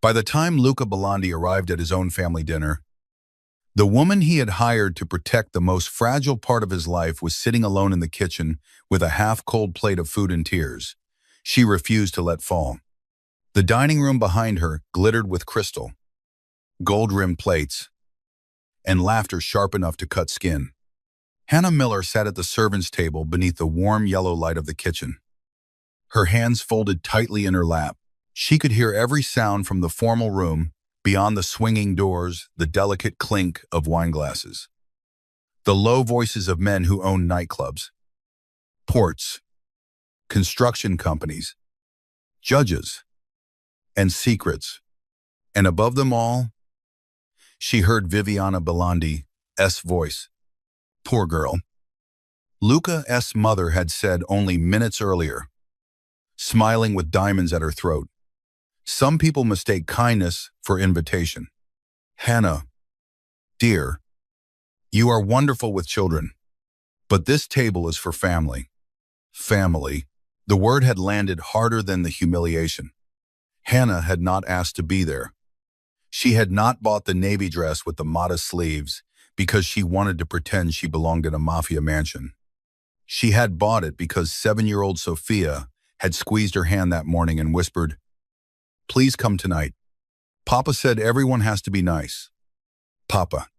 By the time Luca Bellondi arrived at his own family dinner, the woman he had hired to protect the most fragile part of his life was sitting alone in the kitchen with a half-cold plate of food in tears. She refused to let fall. The dining room behind her glittered with crystal, gold-rimmed plates, and laughter sharp enough to cut skin. Hannah Miller sat at the servants' table beneath the warm yellow light of the kitchen. Her hands folded tightly in her lap. She could hear every sound from the formal room, beyond the swinging doors, the delicate clink of wine glasses. The low voices of men who owned nightclubs, ports, construction companies, judges, and secrets. And above them all, she heard Viviana Bellondi's voice. Poor girl. Luca's mother had said only minutes earlier, smiling with diamonds at her throat. Some people mistake kindness for invitation. Hannah, dear, you are wonderful with children, but this table is for family. Family. The word had landed harder than the humiliation. Hannah had not asked to be there. She had not bought the navy dress with the modest sleeves because she wanted to pretend she belonged in a Mafia mansion. She had bought it because 7-year-old Sophia had squeezed her hand that morning and whispered, "Please come tonight. Papa said everyone has to be nice." Papa.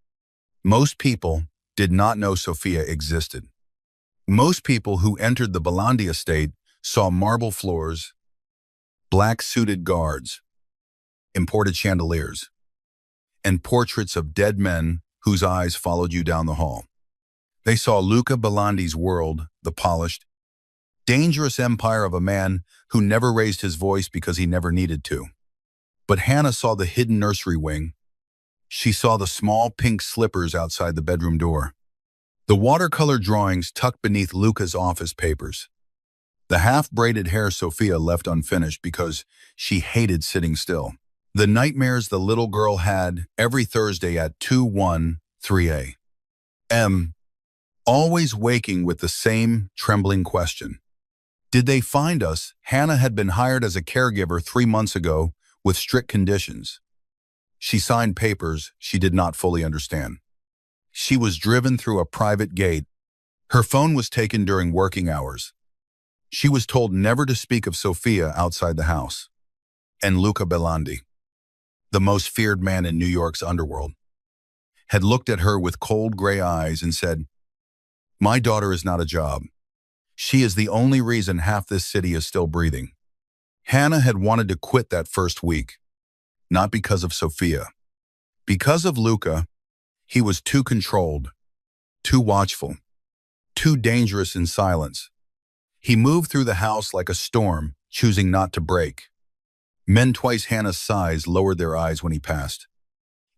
Most people did not know Sophia existed. Most people who entered the Bellondi estate saw marble floors, black-suited guards, imported chandeliers, and portraits of dead men whose eyes followed you down the hall. They saw Luca Bellondi's world, the polished, dangerous empire of a man who never raised his voice because he never needed to. But Hannah saw the hidden nursery wing. She saw the small pink slippers outside the bedroom door, the watercolor drawings tucked beneath Luca's office papers, the half-braided hair Sophia left unfinished because she hated sitting still, the nightmares the little girl had every Thursday at 2:13 a.m., always waking with the same trembling question. Did they find us? Hannah had been hired as a caregiver 3 months ago with strict conditions. She signed papers she did not fully understand. She was driven through a private gate. Her phone was taken during working hours. She was told never to speak of Sophia outside the house. And Luca Bellondi, the most feared man in New York's underworld, had looked at her with cold gray eyes and said, "My daughter is not a job. She is the only reason half this city is still breathing." Hannah had wanted to quit that first week, not because of Sophia. Because of Luca, he was too controlled, too watchful, too dangerous in silence. He moved through the house like a storm, choosing not to break. Men twice Hannah's size lowered their eyes when he passed.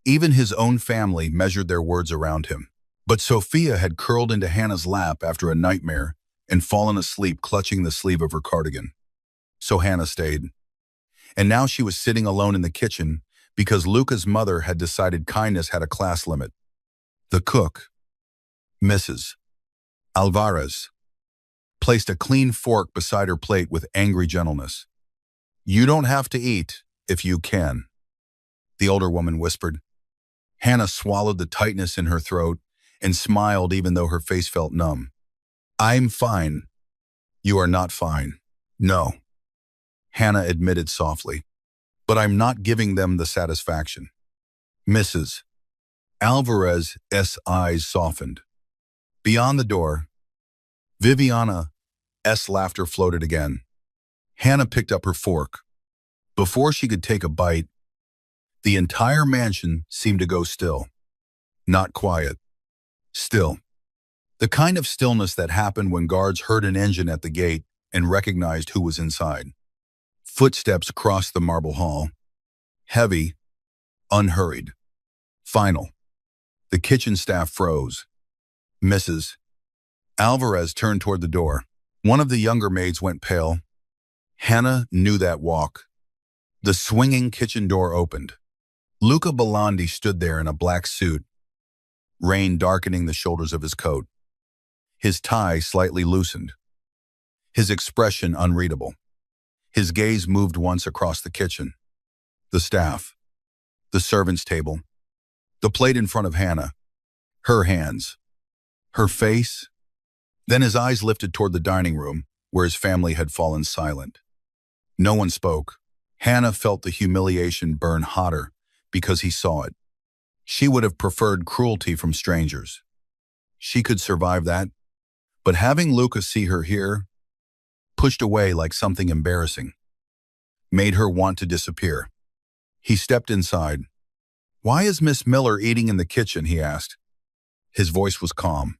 Even his own family measured their words around him. But Sophia had curled into Hannah's lap after a nightmare and fallen asleep clutching the sleeve of her cardigan. So Hannah stayed. And now she was sitting alone in the kitchen because Luca's mother had decided kindness had a class limit. The cook, Mrs. Alvarez, placed a clean fork beside her plate with angry gentleness. "You don't have to eat if you can," the older woman whispered. Hannah swallowed the tightness in her throat and smiled even though her face felt numb. "I'm fine." "You are not fine." "No," Hannah admitted softly, "but I'm not giving them the satisfaction." Mrs. Alvarez's eyes softened. Beyond the door, Viviana's laughter floated again. Hannah picked up her fork. Before she could take a bite, the entire mansion seemed to go still. Not quiet. Still. The kind of stillness that happened when guards heard an engine at the gate and recognized who was inside. Footsteps crossed the marble hall. Heavy, unhurried. Final. The kitchen staff froze. Mrs. Alvarez turned toward the door. One of the younger maids went pale. Hannah knew that walk. The swinging kitchen door opened. Luca Bellondi stood there in a black suit, rain darkening the shoulders of his coat. His tie slightly loosened. His expression unreadable. His gaze moved once across the kitchen. The staff, the servants' table, the plate in front of Hannah, her hands, her face. Then his eyes lifted toward the dining room, where his family had fallen silent. No one spoke. Hannah felt the humiliation burn hotter because he saw it. She would have preferred cruelty from strangers. She could survive that, but having Luca see her here, pushed away like something embarrassing, made her want to disappear. He stepped inside. "Why is Miss Miller eating in the kitchen?" he asked. His voice was calm.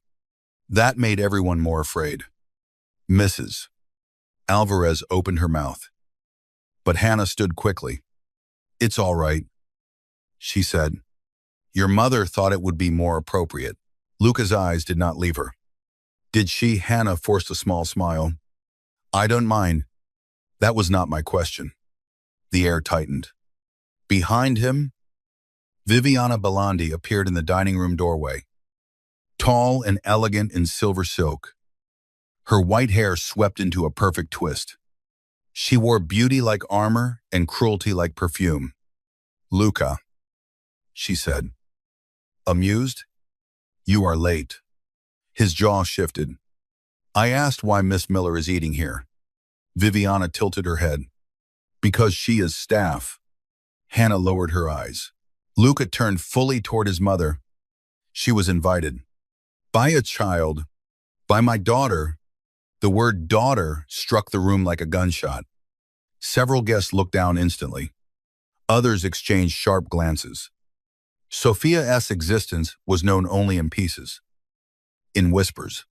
That made everyone more afraid. "Mrs." Alvarez opened her mouth, but Hannah stood quickly. "It's all right," she said. "Your mother thought it would be more appropriate." Luca's eyes did not leave her. "Did she?" Hannah forced a small smile. "I don't mind. That was not my question." The air tightened. Behind him, Viviana Belandi appeared in the dining room doorway, tall and elegant in silver silk. Her white hair swept into a perfect twist. She wore beauty like armor and cruelty like perfume. "Luca," she said. "Amused? You are late." His jaw shifted. "I asked why Miss Miller is eating here." Viviana tilted her head. "Because she is staff." Hannah lowered her eyes. Luca turned fully toward his mother. "She was invited. By a child. By my daughter." The word daughter struck the room like a gunshot. Several guests looked down instantly. Others exchanged sharp glances. Sophia's existence was known only in pieces, in whispers.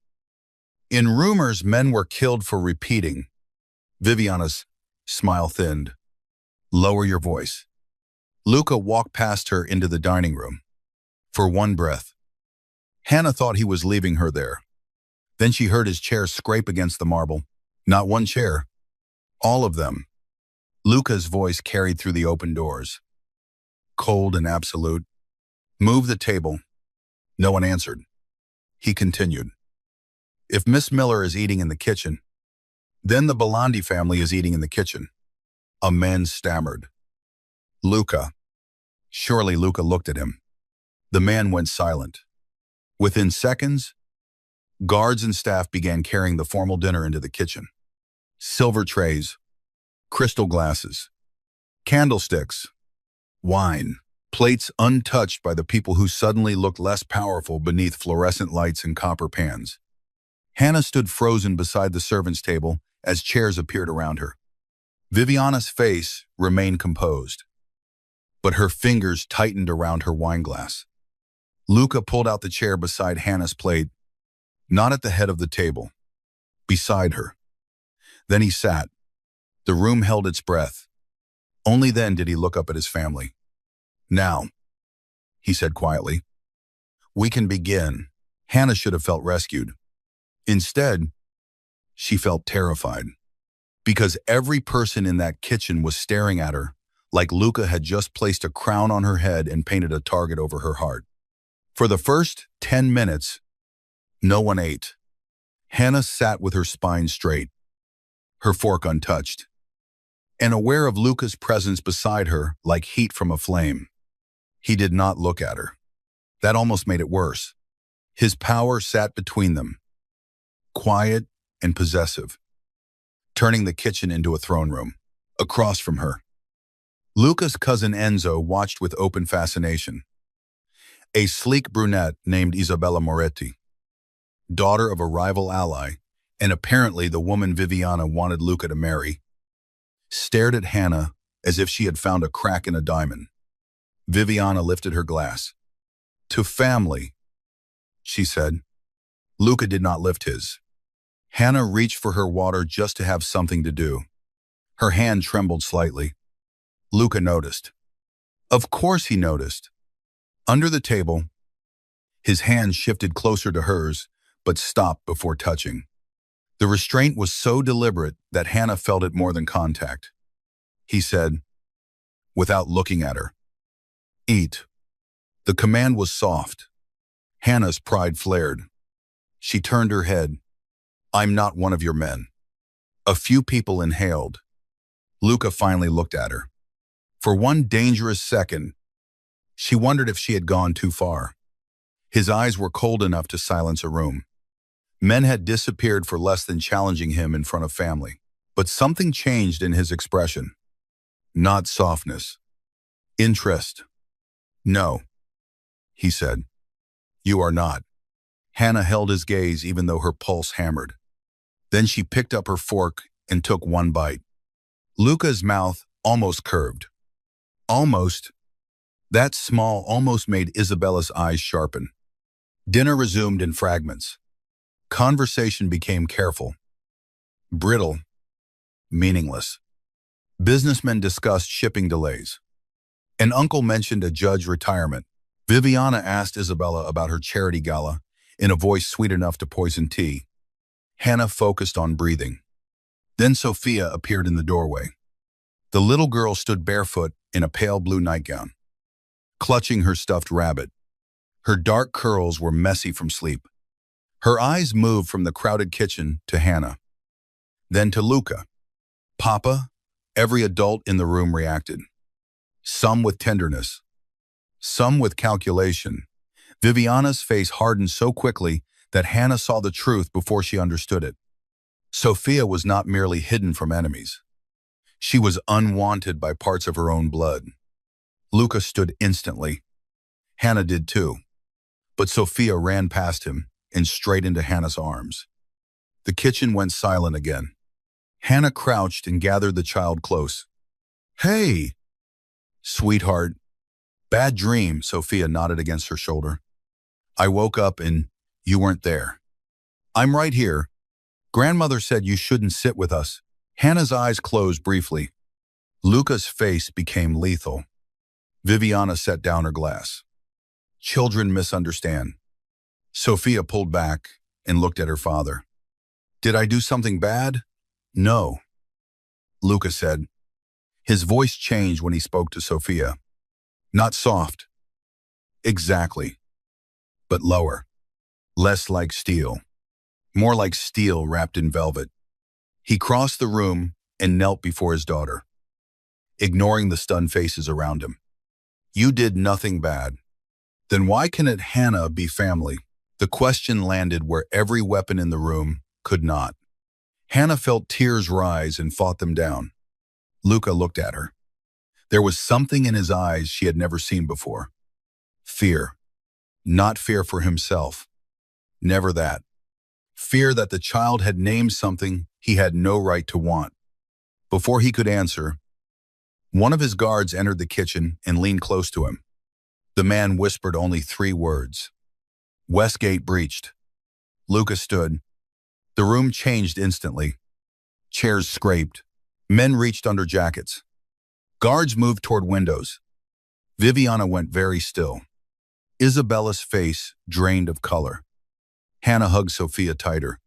In rumors, men were killed for repeating. Viviana's smile thinned. "Lower your voice." Luca walked past her into the dining room. For one breath. Hannah thought he was leaving her there. Then she heard his chair scrape against the marble. Not one chair. All of them. Luca's voice carried through the open doors. Cold and absolute. "Move the table." No one answered. He continued. "If Miss Miller is eating in the kitchen, then the Belandi family is eating in the kitchen." A man stammered. "Luca." Surely Luca looked at him. The man went silent. Within seconds, guards and staff began carrying the formal dinner into the kitchen. Silver trays, crystal glasses, candlesticks, wine, plates untouched by the people who suddenly looked less powerful beneath fluorescent lights and copper pans. Hannah stood frozen beside the servants' table as chairs appeared around her. Viviana's face remained composed, but her fingers tightened around her wineglass. Luca pulled out the chair beside Hannah's plate, not at the head of the table, beside her. Then he sat. The room held its breath. Only then did he look up at his family. "Now," he said quietly, "we can begin." Hannah should have felt rescued. Instead, she felt terrified, because every person in that kitchen was staring at her like Luca had just placed a crown on her head and painted a target over her heart. For the first 10 minutes, no one ate. Hannah sat with her spine straight, her fork untouched, and aware of Luca's presence beside her like heat from a flame. He did not look at her. That almost made it worse. His power sat between them, quiet and possessive, turning the kitchen into a throne room. Across from her, Luca's cousin Enzo watched with open fascination. A sleek brunette named Isabella Moretti, daughter of a rival ally, and apparently the woman Viviana wanted Luca to marry, stared at Hannah as if she had found a crack in a diamond. Viviana lifted her glass. "To family," she said. Luca did not lift his. Hannah reached for her water just to have something to do. Her hand trembled slightly. Luca noticed. Of course he noticed. Under the table, his hand shifted closer to hers, but stopped before touching. The restraint was so deliberate that Hannah felt it more than contact. He said, without looking at her, "Eat." The command was soft. Hannah's pride flared. She turned her head. "I'm not one of your men." A few people inhaled. Luca finally looked at her. For one dangerous second, she wondered if she had gone too far. His eyes were cold enough to silence a room. Men had disappeared for less than challenging him in front of family. But something changed in his expression. Not softness. Interest. No, he said. You are not. Hannah held his gaze even though her pulse hammered. Then she picked up her fork and took one bite. Luca's mouth almost curved. Almost. That small almost made Isabella's eyes sharpen. Dinner resumed in fragments. Conversation became careful, brittle, meaningless. Businessmen discussed shipping delays. An uncle mentioned a judge retirement. Viviana asked Isabella about her charity gala in a voice sweet enough to poison tea. Hannah focused on breathing. Then Sophia appeared in the doorway. The little girl stood barefoot in a pale blue nightgown, clutching her stuffed rabbit. Her dark curls were messy from sleep. Her eyes moved from the crowded kitchen to Hannah, then to Luca. Papa, every adult in the room reacted. Some with tenderness, some with calculation. Viviana's face hardened so quickly that Hannah saw the truth before she understood it. Sophia was not merely hidden from enemies. She was unwanted by parts of her own blood. Luca stood instantly. Hannah did too. But Sophia ran past him and straight into Hannah's arms. The kitchen went silent again. Hannah crouched and gathered the child close. Hey, sweetheart. Bad dream, Sophia nodded against her shoulder. I woke up and you weren't there. I'm right here. Grandmother said you shouldn't sit with us. Hannah's eyes closed briefly. Luca's face became lethal. Viviana set down her glass. Children misunderstand. Sophia pulled back and looked at her father. Did I do something bad? No, Luca said. His voice changed when he spoke to Sophia. Not soft. Exactly. But lower. Less like steel. More like steel wrapped in velvet. He crossed the room and knelt before his daughter, ignoring the stunned faces around him. You did nothing bad. Then why can it Hannah be family? The question landed where every weapon in the room could not. Hannah felt tears rise and fought them down. Luca looked at her. There was something in his eyes she had never seen before. Fear. Not fear for himself. Never that. Fear that the child had named something he had no right to want. Before he could answer, one of his guards entered the kitchen and leaned close to him. The man whispered only 3 words. Westgate breached. Luca stood. The room changed instantly. Chairs scraped. Men reached under jackets. Guards moved toward windows. Viviana went very still. Isabella's face drained of color. Hannah hugged Sophia tighter.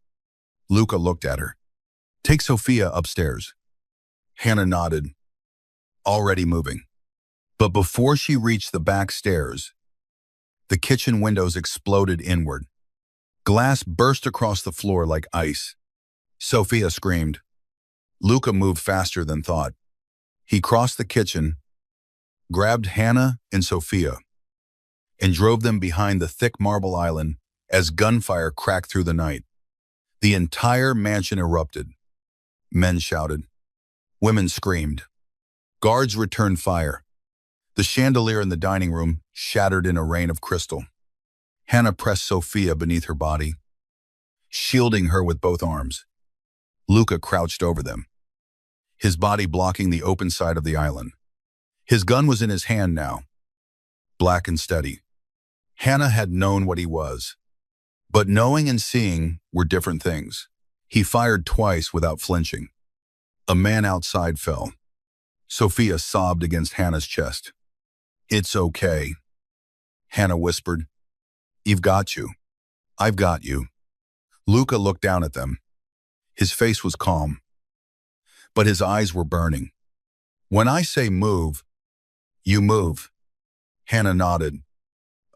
Luca looked at her. Take Sophia upstairs. Hannah nodded, already moving. But before she reached the back stairs, the kitchen windows exploded inward. Glass burst across the floor like ice. Sophia screamed. Luca moved faster than thought. He crossed the kitchen, grabbed Hannah and Sophia, and drove them behind the thick marble island as gunfire cracked through the night. The entire mansion erupted. Men shouted. Women screamed. Guards returned fire. The chandelier in the dining room shattered in a rain of crystal. Hannah pressed Sophia beneath her body, shielding her with both arms. Luca crouched over them, his body blocking the open side of the island. His gun was in his hand now, black and steady. Hannah had known what he was, but knowing and seeing were different things. He fired twice without flinching. A man outside fell. Sophia sobbed against Hannah's chest. It's okay, Hannah whispered. You've got you. I've got you. Luca looked down at them. His face was calm, but his eyes were burning. When I say move, you move. Hannah nodded.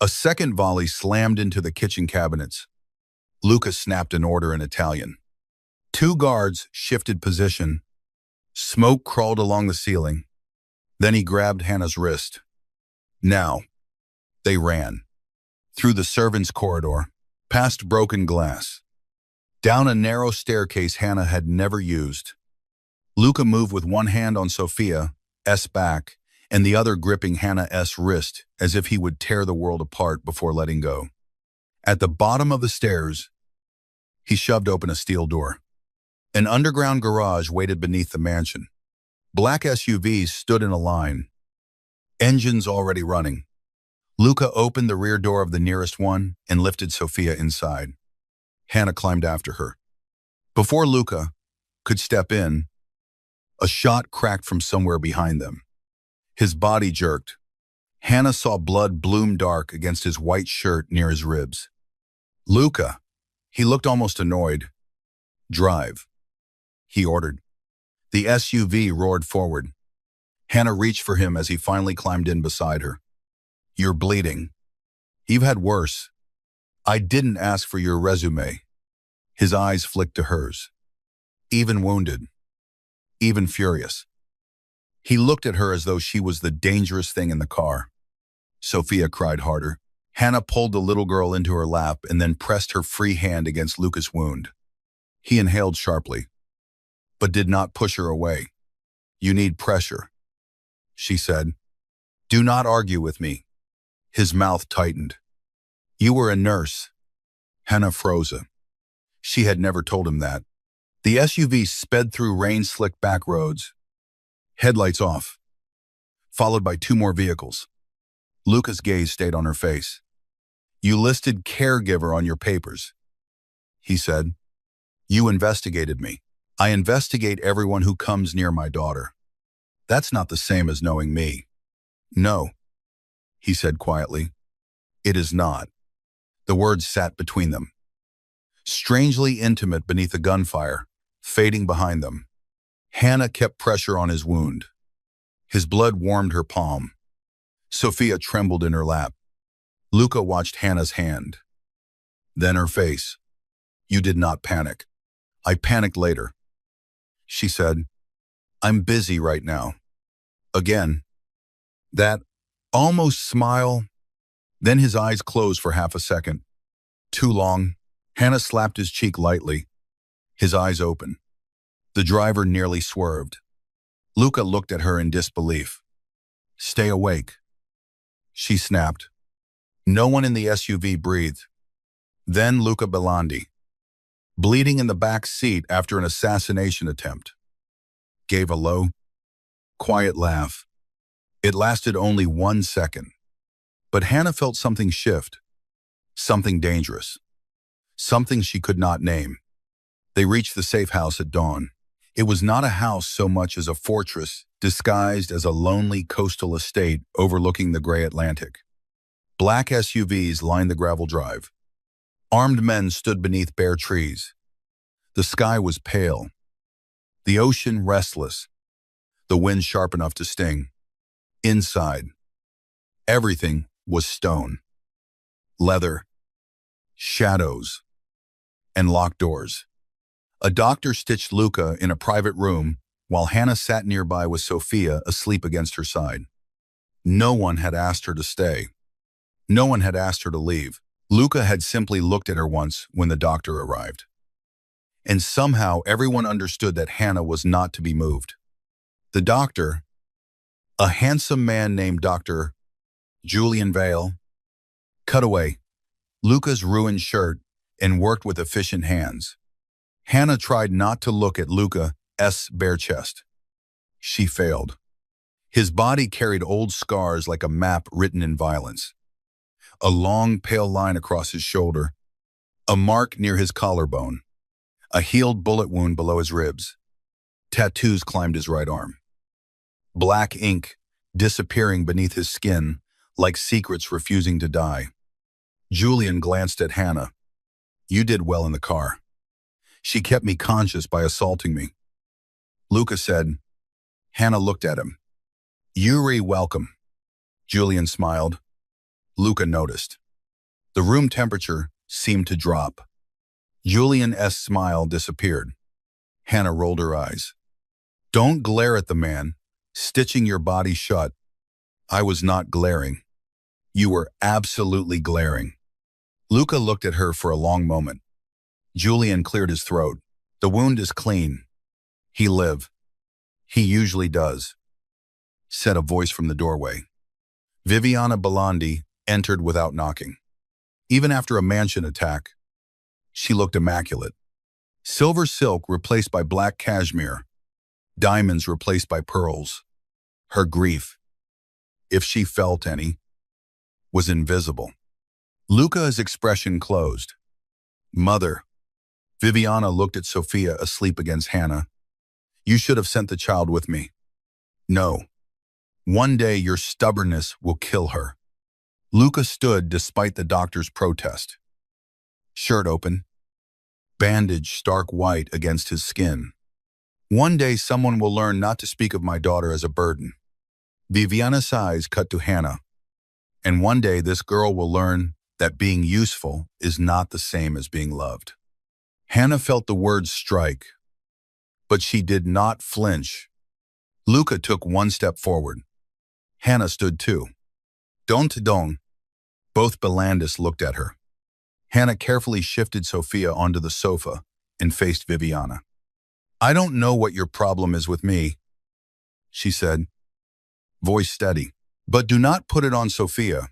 A second volley slammed into the kitchen cabinets. Luca snapped an order in Italian. 2 guards shifted position. Smoke crawled along the ceiling. Then he grabbed Hannah's wrist. Now, they ran. Through the servants' corridor, past broken glass, down a narrow staircase Hannah had never used. Luca moved with one hand on Sophia's back and the other gripping Hannah's wrist as if he would tear the world apart before letting go. At the bottom of the stairs, he shoved open a steel door. An underground garage waited beneath the mansion. Black SUVs stood in a line, engines already running. Luca opened the rear door of the nearest one and lifted Sophia inside. Hannah climbed after her. Before Luca could step in, a shot cracked from somewhere behind them. His body jerked. Hannah saw blood bloom dark against his white shirt near his ribs. Luca, he looked almost annoyed. Drive, he ordered. The SUV roared forward. Hannah reached for him as he finally climbed in beside her. You're bleeding. You've had worse. I didn't ask for your resume. His eyes flicked to hers. Even wounded. Even furious. He looked at her as though she was the dangerous thing in the car. Sophia cried harder. Hannah pulled the little girl into her lap and then pressed her free hand against Luca's wound. He inhaled sharply, but did not push her away. You need pressure, she said. Do not argue with me. His mouth tightened. You were a nurse. Hannah froze. She had never told him that. The SUV sped through rain-slicked back roads, headlights off, followed by two more vehicles. Luca's gaze stayed on her face. You listed caregiver on your papers, he said. You investigated me. I investigate everyone who comes near my daughter. That's not the same as knowing me. No, he said quietly. It is not. The words sat between them, strangely intimate beneath the gunfire, fading behind them. Hannah kept pressure on his wound. His blood warmed her palm. Sophia trembled in her lap. Luca watched Hannah's hand, then her face. You did not panic. I panicked later, she said. I'm busy right now. Again. That almost smile. Then his eyes closed for half a second. Too long. Hannah slapped his cheek lightly. His eyes open. The driver nearly swerved. Luca looked at her in disbelief. Stay awake, she snapped. No one in the SUV breathed. Then Luca Belandi, bleeding in the back seat after an assassination attempt, gave a low, quiet laugh. It lasted only 1 second. But Hannah felt something shift, something dangerous, something she could not name. They reached the safe house at dawn. It was not a house so much as a fortress disguised as a lonely coastal estate overlooking the gray Atlantic. Black SUVs lined the gravel drive. Armed men stood beneath bare trees. The sky was pale, the ocean restless, the wind sharp enough to sting. Inside, everything was stone, leather, shadows, and locked doors. A doctor stitched Luca in a private room while Hannah sat nearby with Sophia asleep against her side. No one had asked her to stay. No one had asked her to leave. Luca had simply looked at her once when the doctor arrived. And somehow everyone understood that Hannah was not to be moved. The doctor, a handsome man named Dr. Julian Vale, cut away Luca's ruined shirt and worked with efficient hands. Hannah tried not to look at Luca's bare chest. She failed. His body carried old scars like a map written in violence. A long, pale line across his shoulder, a mark near his collarbone, a healed bullet wound below his ribs. Tattoos climbed his right arm. Black ink disappearing beneath his skin like secrets refusing to die. Julian glanced at Hannah. You did well in the car. She kept me conscious by assaulting me. Luca said. Hannah looked at him. You're welcome. Julian smiled. Luca noticed. The room temperature seemed to drop. Julian's smile disappeared. Hannah rolled her eyes. Don't glare at the man, stitching your body shut. I was not glaring. You were absolutely glaring. Luca looked at her for a long moment. Julian cleared his throat. The wound is clean. He live. He usually does, said a voice from the doorway. Viviana Belandi entered without knocking. Even after a mansion attack, she looked immaculate. Silver silk replaced by black cashmere, diamonds replaced by pearls. Her grief, if she felt any, was invisible. Luca's expression closed. Mother. Viviana looked at Sophia asleep against Hannah. You should have sent the child with me. No. One day your stubbornness will kill her. Luca stood despite the doctor's protest. Shirt open. Bandage stark white against his skin. One day someone will learn not to speak of my daughter as a burden. Viviana's eyes cut to Hannah. And one day this girl will learn that being useful is not the same as being loved. Hannah felt the words strike, but she did not flinch. Luca took one step forward. Hannah stood too. Don't. Both Belandis looked at her. Hannah carefully shifted Sophia onto the sofa and faced Viviana. I don't know what your problem is with me, she said, voice steady. But do not put it on Sophia.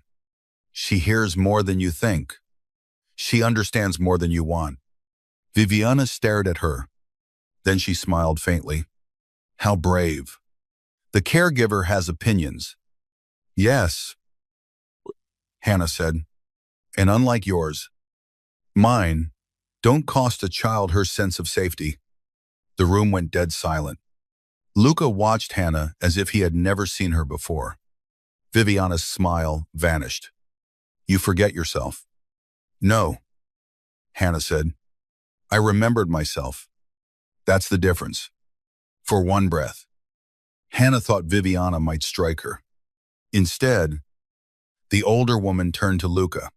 She hears more than you think. She understands more than you want. Viviana stared at her. Then she smiled faintly. How brave. The caregiver has opinions. Yes, Hannah said, and unlike yours, mine don't cost a child her sense of safety. The room went dead silent. Luca watched Hannah as if he had never seen her before. Viviana's smile vanished. You forget yourself. No, Hannah said. I remembered myself. That's the difference. For one breath. Hannah thought Viviana might strike her. Instead, the older woman turned to Luca.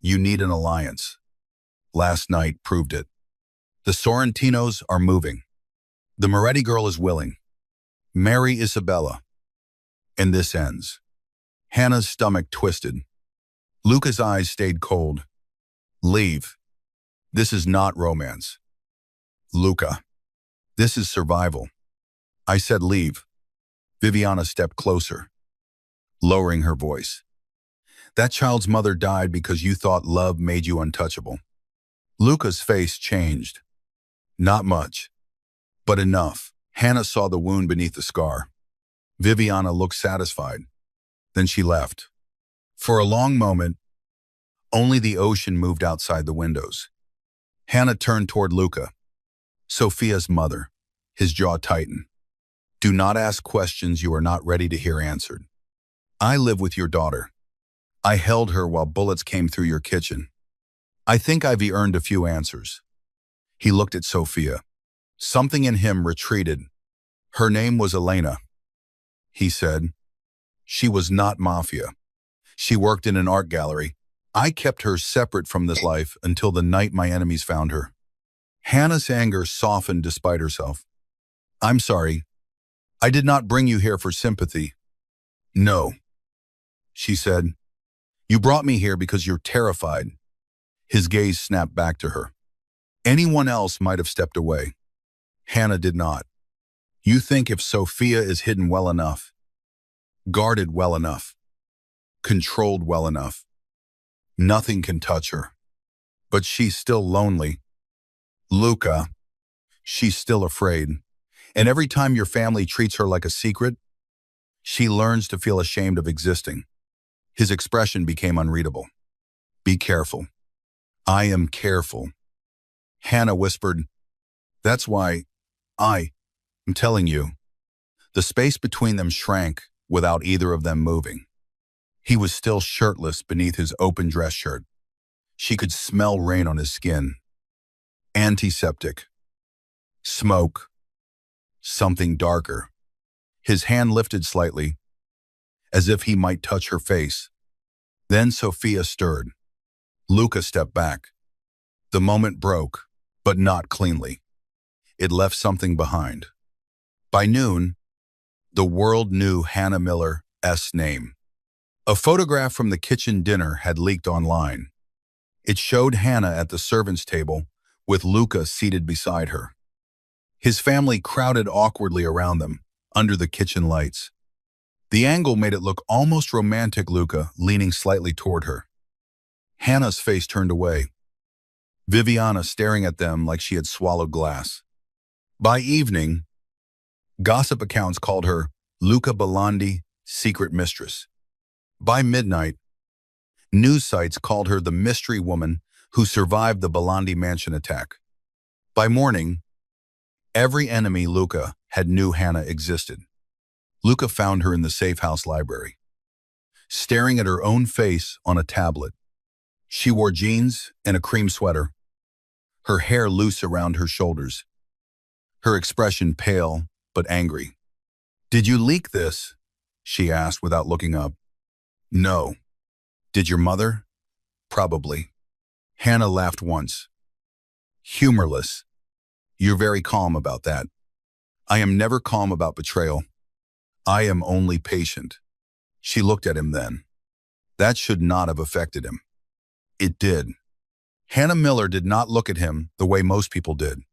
You need an alliance. Last night proved it. The Sorrentinos are moving. The Moretti girl is willing. Marry Isabella. And this ends. Hannah's stomach twisted. Luca's eyes stayed cold. Leave. This is not romance. Luca. This is survival. I said leave. Viviana stepped closer, lowering her voice. That child's mother died because you thought love made you untouchable. Luca's face changed. Not much, but enough. Hannah saw the wound beneath the scar. Viviana looked satisfied. Then she left. For a long moment, only the ocean moved outside the windows. Hannah turned toward Luca, Sophia's mother. His jaw tightened. Do not ask questions you are not ready to hear answered. I live with your daughter. I held her while bullets came through your kitchen. I think I've earned a few answers. He looked at Sophia. Something in him retreated. Her name was Elena. He said, she was not Mafia. She worked in an art gallery. I kept her separate from this life until the night my enemies found her. Hannah's anger softened despite herself. I'm sorry. I did not bring you here for sympathy. No, she said. You brought me here because you're terrified. His gaze snapped back to her. Anyone else might have stepped away. Hannah did not. You think if Sophia is hidden well enough, guarded well enough, controlled well enough, nothing can touch her. But she's still lonely. Luca, she's still afraid. And every time your family treats her like a secret, she learns to feel ashamed of existing. His expression became unreadable. Be careful. I am careful. Hannah whispered, that's why I'm telling you. The space between them shrank without either of them moving. He was still shirtless beneath his open dress shirt. She could smell rain on his skin. Antiseptic. Smoke. Something darker. His hand lifted slightly, as if he might touch her face. Then Sophia stirred. Luca stepped back. The moment broke, but not cleanly. It left something behind. By noon, The world knew Hannah Miller's name. A photograph from the kitchen dinner had leaked online. It showed Hannah at the servants' table, with Luca seated beside her. His family crowded awkwardly around them, under the kitchen lights. The angle made it look almost romantic, Luca leaning slightly toward her. Hannah's face turned away, Viviana staring at them like she had swallowed glass. By evening, gossip accounts called her Luca Bellandi's secret mistress. By midnight, news sites called her the mystery woman who survived the Bellandi mansion attack. By morning, every enemy Luca had knew Hannah existed. Luca found her in the safe house library, staring at her own face on a tablet. She wore jeans and a cream sweater, her hair loose around her shoulders, her expression pale but angry. "Did you leak this?" she asked without looking up. "No." "Did your mother?" "Probably." Hannah laughed once. Humorless. "You're very calm about that." "I am never calm about betrayal. I am only patient." She looked at him then. That should not have affected him. It did. Hannah Miller did not look at him the way most people did.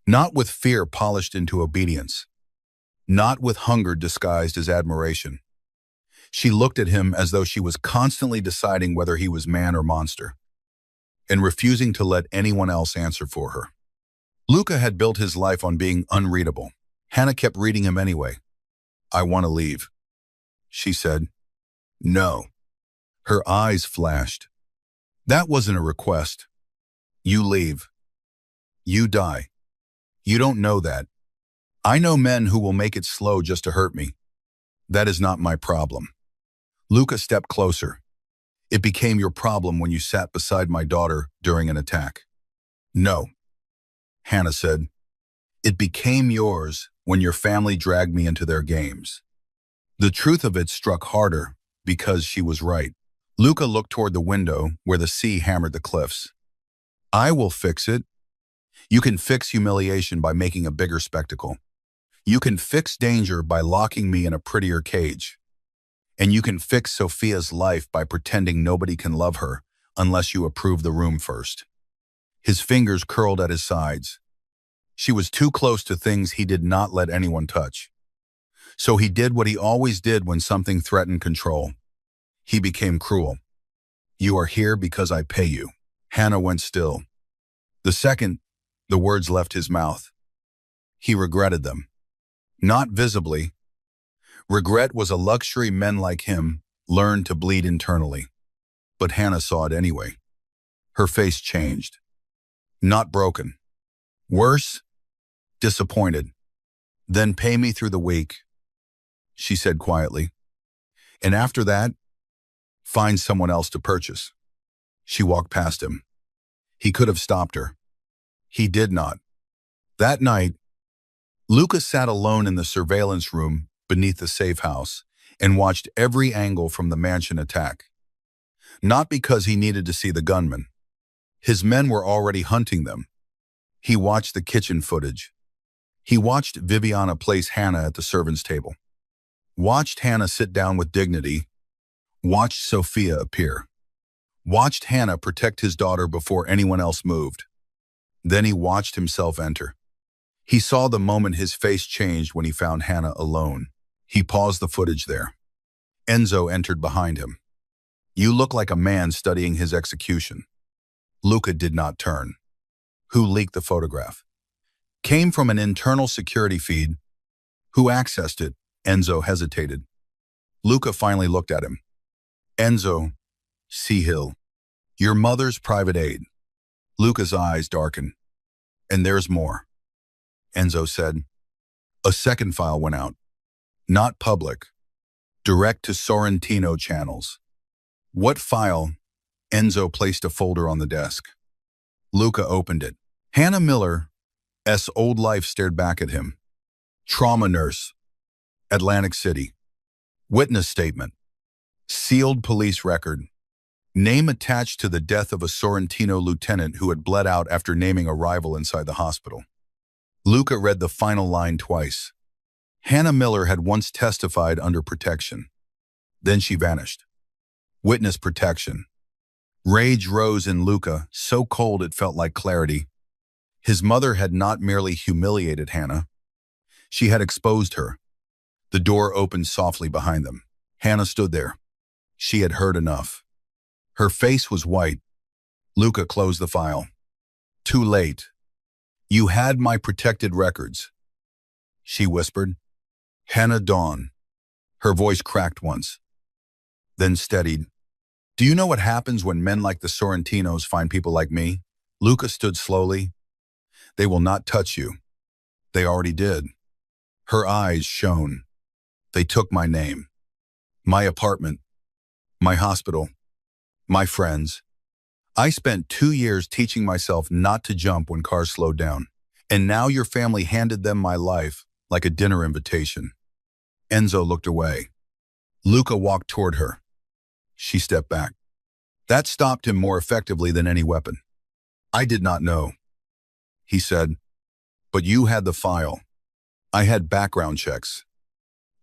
Not with fear polished into obedience. Not with hunger disguised as admiration. She looked at him as though she was constantly deciding whether he was man or monster, and refusing to let anyone else answer for her. Luca had built his life on being unreadable. Hannah kept reading him anyway. "I want to leave," she said. "No." Her eyes flashed. "That wasn't a request. You leave. You die. You don't know that. I know men who will make it slow just to hurt me. That is not my problem." Luca stepped closer. "It became your problem when you sat beside my daughter during an attack." "No," Hannah said. "It became yours when your family dragged me into their games." The truth of it struck harder because she was right. Luca looked toward the window where the sea hammered the cliffs. "I will fix it. You can fix humiliation by making a bigger spectacle. You can fix danger by locking me in a prettier cage. And you can fix Sophia's life by pretending nobody can love her unless you approve the room first." His fingers curled at his sides. She was too close to things he did not let anyone touch. So he did what he always did when something threatened control. He became cruel. "You are here because I pay you." Hannah went still. The second the words left his mouth, he regretted them. Not visibly. Regret was a luxury men like him learned to bleed internally. But Hannah saw it anyway. Her face changed. Not broken. Worse, disappointed. "Then pay me through the week," she said quietly. "And after that, find someone else to purchase." She walked past him. He could have stopped her. He did not. That night, Luca sat alone in the surveillance room beneath the safe house and watched every angle from the mansion attack. Not because he needed to see the gunmen. His men were already hunting them. He watched the kitchen footage. He watched Viviana place Hannah at the servants' table. Watched Hannah sit down with dignity. Watched Sophia appear. Watched Hannah protect his daughter before anyone else moved. Then he watched himself enter. He saw the moment his face changed when he found Hannah alone. He paused the footage there. Enzo entered behind him. "You look like a man studying his execution." Luca did not turn. "Who leaked the photograph?" "Came from an internal security feed." "Who accessed it?" Enzo hesitated. Luca finally looked at him. "Enzo Seahill, your mother's private aide." Luca's eyes darkened. "And there's more," Enzo said. "A second file went out. Not public. Direct to Sorrentino channels." "What file?" Enzo placed a folder on the desk. Luca opened it. Hannah Miller's old life stared back at him. Trauma nurse. Atlantic City. Witness statement. Sealed police record. Name attached to the death of a Sorrentino lieutenant who had bled out after naming a rival inside the hospital. Luca read the final line twice. Hannah Miller had once testified under protection. Then she vanished. Witness protection. Rage rose in Luca, so cold it felt like clarity. His mother had not merely humiliated Hannah. She had exposed her. The door opened softly behind them. Hannah stood there. She had heard enough. Her face was white. Luca closed the file. Too late. You had my protected records, she whispered. Hannah Dawn. Her voice cracked once, then steadied. Do you know what happens when men like the Sorrentinos find people like me? Luca stood slowly. They will not touch you. They already did. Her eyes shone. They took my name, my apartment, my hospital, my friends. I spent 2 years teaching myself not to jump when cars slowed down. And now your family handed them my life like a dinner invitation. Enzo looked away. Luca walked toward her. She stepped back. That stopped him more effectively than any weapon. I did not know, he said. But you had the file. I had background checks.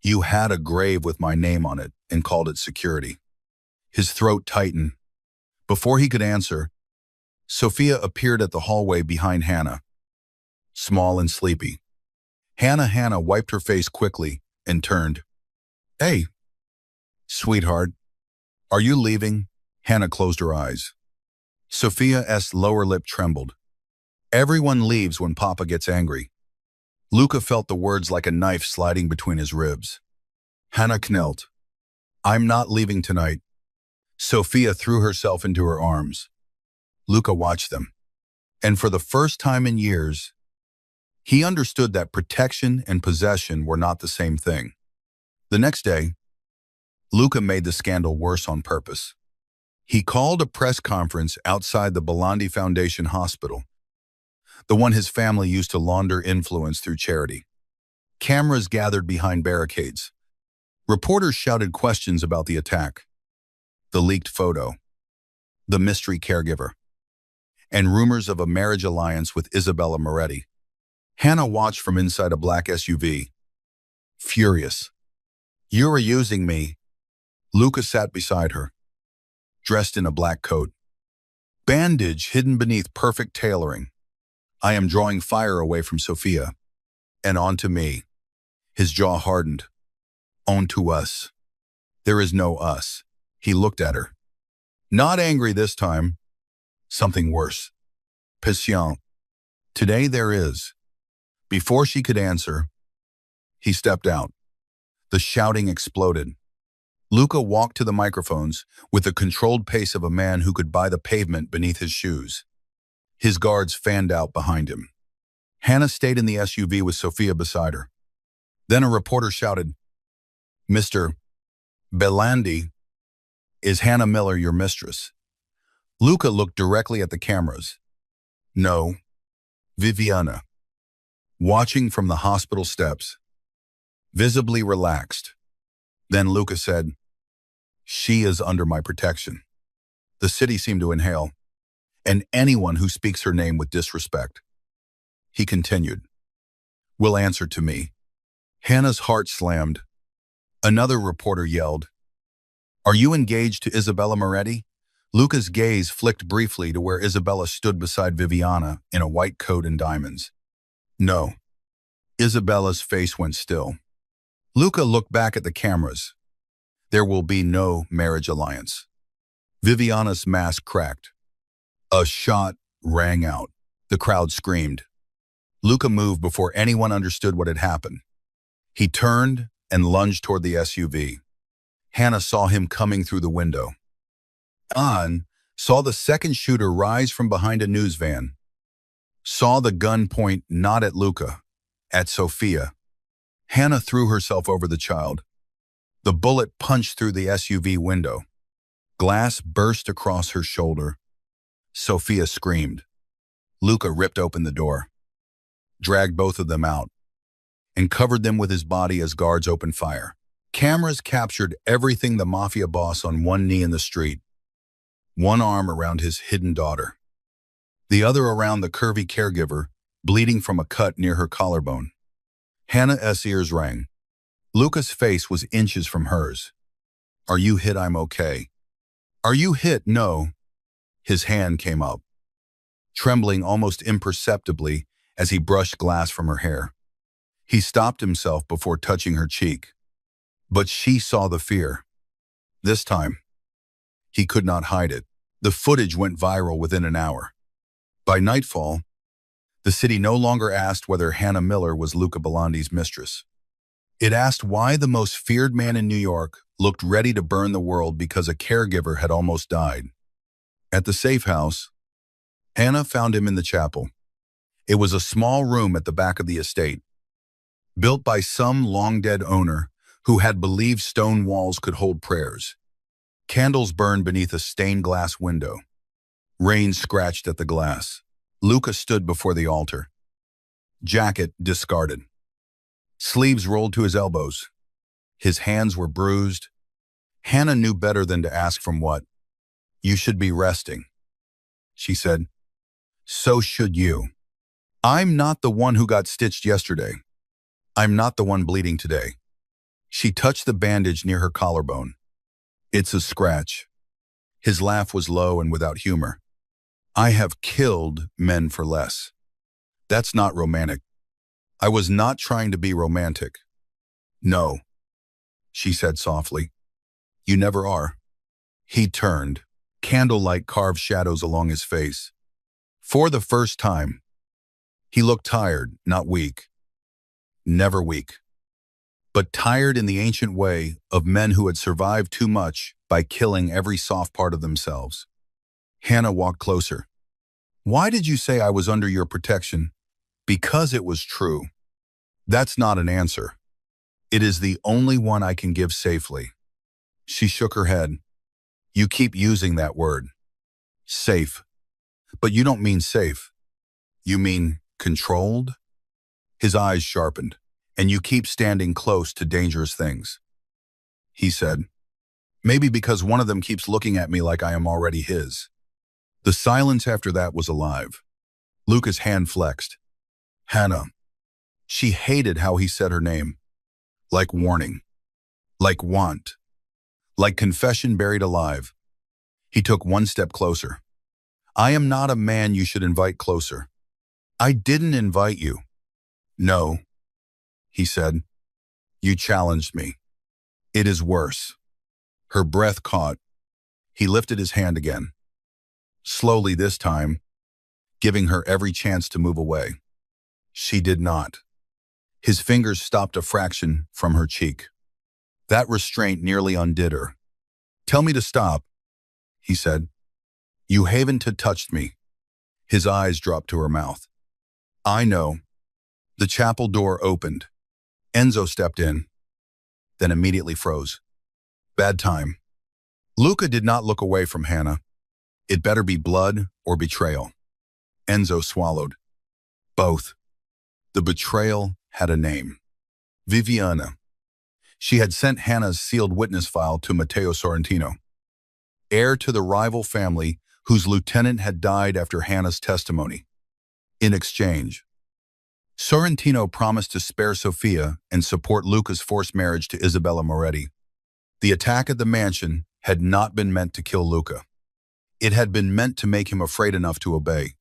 You had a grave with my name on it and called it security. His throat tightened. Before he could answer, Sophia appeared at the hallway behind Hannah, small and sleepy. Hannah wiped her face quickly and turned. Hey, sweetheart, are you leaving? Hannah closed her eyes. Sophia's lower lip trembled. Everyone leaves when Papa gets angry. Luca felt the words like a knife sliding between his ribs. Hannah knelt. I'm not leaving tonight. Sophia threw herself into her arms. Luca watched them. And for the first time in years, he understood that protection and possession were not the same thing. The next day, Luca made the scandal worse on purpose. He called a press conference outside the Belandi Foundation Hospital, the one his family used to launder influence through charity. Cameras gathered behind barricades. Reporters shouted questions about the attack, the leaked photo, the mystery caregiver, and rumors of a marriage alliance with Isabella Moretti. Hannah watched from inside a black SUV, furious. You are using me. Luca sat beside her, dressed in a black coat, bandage hidden beneath perfect tailoring. I am drawing fire away from Sophia and onto me. His jaw hardened. Onto us. There is no us. He looked at her. Not angry this time. Something worse. Patient. Today there is. Before she could answer, he stepped out. The shouting exploded. Luca walked to the microphones with the controlled pace of a man who could buy the pavement beneath his shoes. His guards fanned out behind him. Hannah stayed in the SUV with Sophia beside her. Then a reporter shouted, Mr. Belandi, is Hannah Miller your mistress? Luca looked directly at the cameras. No, Viviana. Watching from the hospital steps, visibly relaxed. Then Luca said, she is under my protection. The city seemed to inhale, and anyone who speaks her name with disrespect. He continued, will answer to me. Hannah's heart slammed. Another reporter yelled, are you engaged to Isabella Moretti? Luca's gaze flicked briefly to where Isabella stood beside Viviana in a white coat and diamonds. No. Isabella's face went still. Luca looked back at the cameras. There will be no marriage alliance. Viviana's mask cracked. A shot rang out. The crowd screamed. Luca moved before anyone understood what had happened. He turned and lunged toward the SUV. Hannah saw him coming through the window. Anne saw the second shooter rise from behind a news van. Saw the gun point not at Luca, at Sophia. Hannah threw herself over the child. The bullet punched through the SUV window. Glass burst across her shoulder. Sophia screamed. Luca ripped open the door, dragged both of them out, and covered them with his body as guards opened fire. Cameras captured everything the Mafia boss on one knee in the street, one arm around his hidden daughter, the other around the curvy caregiver, bleeding from a cut near her collarbone. Hannah's ears rang. Luca's face was inches from hers. Are you hit? I'm okay. Are you hit? No. His hand came up, trembling almost imperceptibly as he brushed glass from her hair. He stopped himself before touching her cheek. But she saw the fear. This time, he could not hide it. The footage went viral within an hour. By nightfall, the city no longer asked whether Hannah Miller was Luca Bellandi's mistress. It asked why the most feared man in New York looked ready to burn the world because a caregiver had almost died. At the safe house, Hannah found him in the chapel. It was a small room at the back of the estate, built by some long-dead owner who had believed stone walls could hold prayers. Candles burned beneath a stained glass window. Rain scratched at the glass. Luca stood before the altar. Jacket discarded. Sleeves rolled to his elbows. His hands were bruised. Hannah knew better than to ask from what. You should be resting, she said. So should you. I'm not the one who got stitched yesterday. I'm not the one bleeding today. She touched the bandage near her collarbone. It's a scratch. His laugh was low and without humor. I have killed men for less. That's not romantic. I was not trying to be romantic. No, she said softly. You never are. He turned. Candlelight carved shadows along his face. For the first time, he looked tired, not weak. Never weak. But tired in the ancient way of men who had survived too much by killing every soft part of themselves. Hannah walked closer. Why did you say I was under your protection? Because it was true. That's not an answer. It is the only one I can give safely. She shook her head. You keep using that word. Safe. But you don't mean safe. You mean controlled? His eyes sharpened. And you keep standing close to dangerous things. He said, maybe because one of them keeps looking at me like I am already his. The silence after that was alive. Luca's hand flexed. Hannah. She hated how he said her name. Like warning. Like want. Like confession buried alive. He took one step closer. I am not a man you should invite closer. I didn't invite you. No. He said, you challenged me. It is worse. Her breath caught. He lifted his hand again. Slowly this time, giving her every chance to move away. She did not. His fingers stopped a fraction from her cheek. That restraint nearly undid her. Tell me to stop, he said. You haven't touched me. His eyes dropped to her mouth. I know. The chapel door opened. Enzo stepped in, then immediately froze. Bad time. Luca did not look away from Hannah. It better be blood or betrayal. Enzo swallowed. Both. The betrayal had a name. Viviana. She had sent Hannah's sealed witness file to Matteo Sorrentino, heir to the rival family whose lieutenant had died after Hannah's testimony. In exchange, Sorrentino promised to spare Sofia and support Luca's forced marriage to Isabella Moretti. The attack at the mansion had not been meant to kill Luca. It had been meant to make him afraid enough to obey.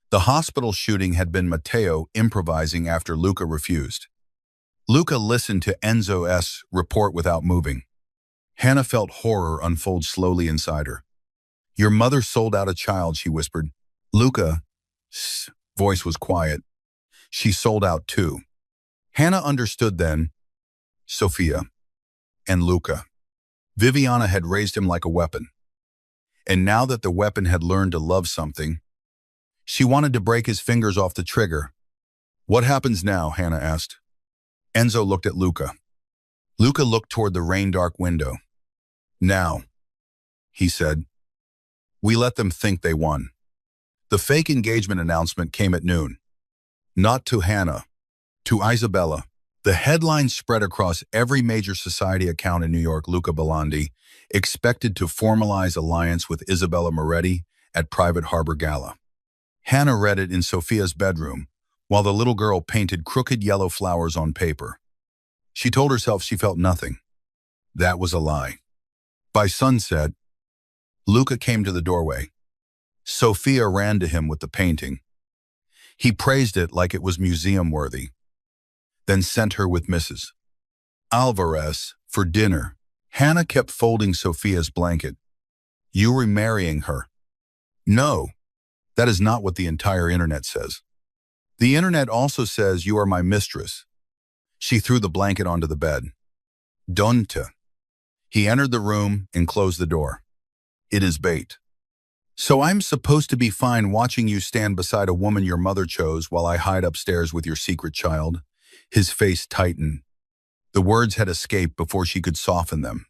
The hospital shooting had been Matteo improvising after Luca refused. Luca listened to Enzo's report without moving. Hannah felt horror unfold slowly inside her. Your mother sold out a child, she whispered. Luca's voice was quiet. She sold out too. Hannah understood then. Sofia and Luca. Viviana had raised him like a weapon. And now that the weapon had learned to love something, she wanted to break his fingers off the trigger. What happens now? Hannah asked. Enzo looked at Luca. Luca looked toward the rain-dark window. Now, he said, we let them think they won. The fake engagement announcement came at noon. Not to Hannah, to Isabella. The headline spread across every major society account in New York. Luca Bellondi expected to formalize alliance with Isabella Moretti at private harbor gala. Hannah read it in Sofia's bedroom, while the little girl painted crooked yellow flowers on paper. She told herself she felt nothing. That was a lie. By sunset, Luca came to the doorway. Sophia ran to him with the painting. He praised it like it was museum-worthy, then sent her with Mrs. Alvarez for dinner. Hannah kept folding Sophia's blanket. You were marrying her. No, that is not what the entire internet says. The internet also says you are my mistress. She threw the blanket onto the bed. Donta. He entered the room and closed the door. It is bait. So I'm supposed to be fine watching you stand beside a woman your mother chose while I hide upstairs with your secret child? His face tightened. The words had escaped before she could soften them.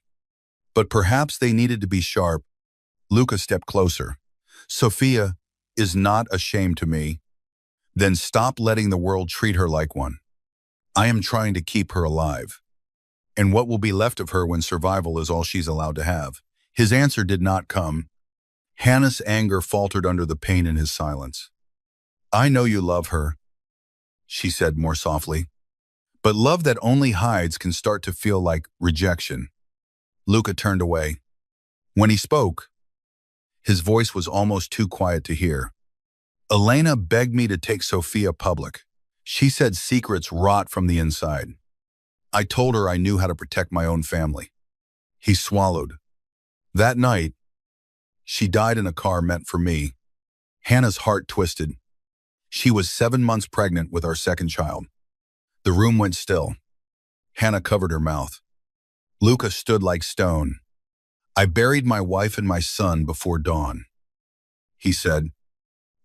But perhaps they needed to be sharp. Luca stepped closer. Sophia is not ashamed to me. Then stop letting the world treat her like one. I am trying to keep her alive. And what will be left of her when survival is all she's allowed to have? His answer did not come. Hannah's anger faltered under the pain in his silence. I know you love her, she said more softly. But love that only hides can start to feel like rejection. Luca turned away. When he spoke, his voice was almost too quiet to hear. Elena begged me to take Sophia public. She said secrets rot from the inside. I told her I knew how to protect my own family. He swallowed. That night, she died in a car meant for me. Hannah's heart twisted. She was 7 months pregnant with our second child. The room went still. Hannah covered her mouth. Luca stood like stone. I buried my wife and my son before dawn, he said.